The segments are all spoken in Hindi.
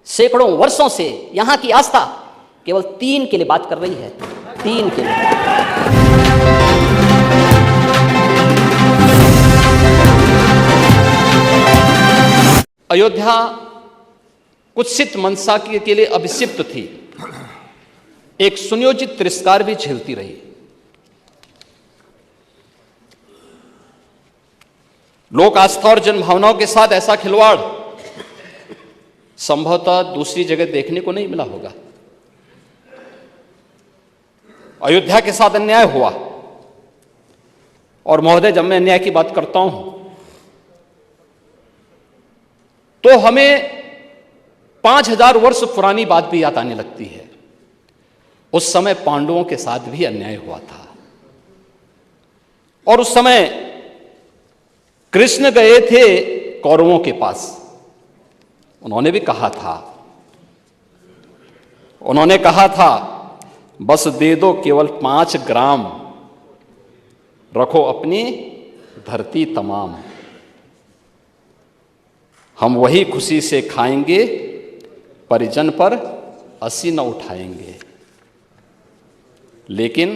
सैकड़ों वर्षों से यहां की आस्था केवल 3 के लिए बात कर रही है, 3 के लिए। अयोध्या कुत्सित मनसा के लिए अभिषिक्त थी, एक सुनियोजित तिरस्कार भी झेलती रही। लोक आस्था और जनभावनाओं के साथ ऐसा खिलवाड़ संभवतः दूसरी जगह देखने को नहीं मिला होगा। अयोध्या के साथ अन्याय हुआ, और महोदय जब मैं अन्याय की बात करता हूं तो हमें 5000 वर्ष पुरानी बात भी याद आने लगती है। उस समय पांडवों के साथ भी अन्याय हुआ था, और उस समय कृष्ण गए थे कौरवों के पास। उन्होंने भी कहा था बस दे दो केवल 5 ग्राम, रखो अपनी धरती तमाम, हम वही खुशी से खाएंगे, परिजन पर असी न उठाएंगे। लेकिन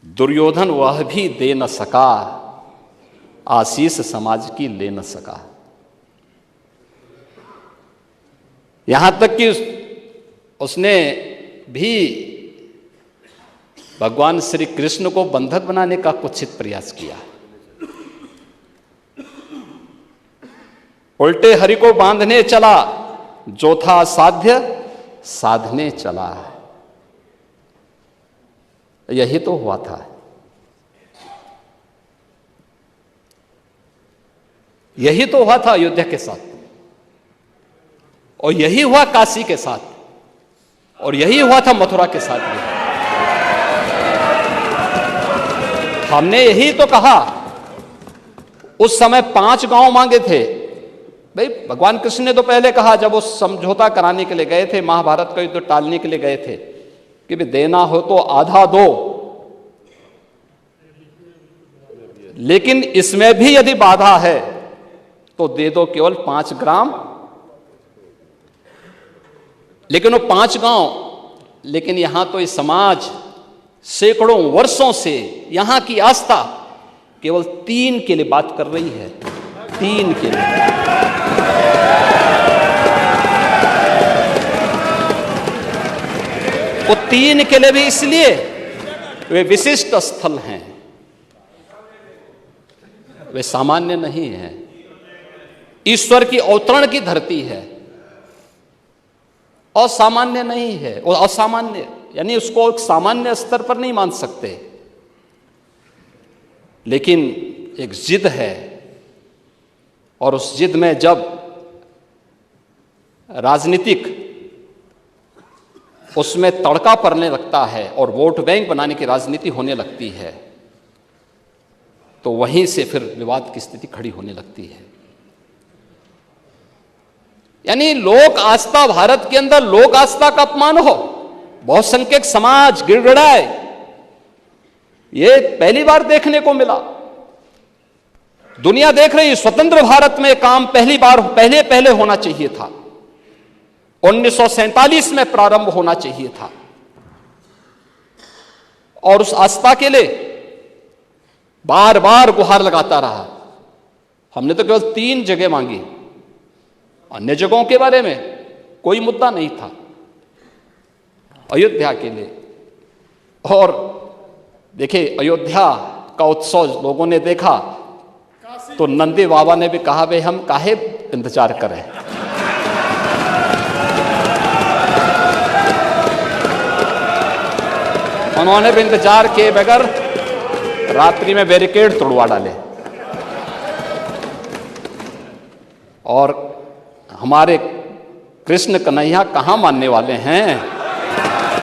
दुर्योधन वह भी दे न सका, आशीष समाज की ले न सका। यहां तक कि उसने भी भगवान श्री कृष्ण को बंधक बनाने का कुत्सित प्रयास किया। उल्टे हरि को बांधने चला, जो था साध्य साधने चला। यही तो हुआ था। यही तो हुआ था अयोध्या के साथ, और यही हुआ काशी के साथ, और यही हुआ था मथुरा के साथ भी। हमने यही तो कहा, उस समय 5 गांव मांगे थे। भाई भगवान कृष्ण ने तो पहले कहा, जब वो समझौता कराने के लिए गए थे, महाभारत का युद्ध टालने के लिए गए थे, कि भाई देना हो तो आधा दो, लेकिन इसमें भी यदि बाधा है तो दे दो केवल 5 ग्राम। लेकिन वो 5 गांव, लेकिन यहां तो इस समाज सैकड़ों वर्षों से यहां की आस्था केवल 3 के लिए बात कर रही है, 3 के लिए। वो 3 के लिए भी इसलिए वे विशिष्ट स्थल हैं, वे सामान्य नहीं है। ईश्वर की अवतरण की धरती है, असामान्य नहीं है। और असामान्य यानी उसको एक सामान्य स्तर पर नहीं मान सकते, लेकिन एक जिद है, और उस जिद में जब राजनीतिक उसमें तड़का पड़ने लगता है और वोट बैंक बनाने की राजनीति होने लगती है, तो वहीं से फिर विवाद की स्थिति खड़ी होने लगती है। यानी लोक आस्था, भारत के अंदर लोक आस्था का अपमान हो, बहुसंख्यक समाज गिड़गिड़ाए, ये पहली बार देखने को मिला। दुनिया देख रही, स्वतंत्र भारत में काम पहले होना चाहिए था, 1947 में प्रारंभ होना चाहिए था, और उस आस्था के लिए बार बार गुहार लगाता रहा। हमने तो केवल 3 जगह मांगी, अन्य जगहों के बारे में कोई मुद्दा नहीं था, अयोध्या के लिए। और देखिए, अयोध्या का उत्सव लोगों ने देखा तो नंदी बाबा ने भी कहा, भाई हम काहे इंतजार करें। उन्होंने भी इंतजार किए बगैर रात्रि में बैरिकेड तोड़वा डाले, और हमारे कृष्ण कन्हैया कहां मानने वाले हैं।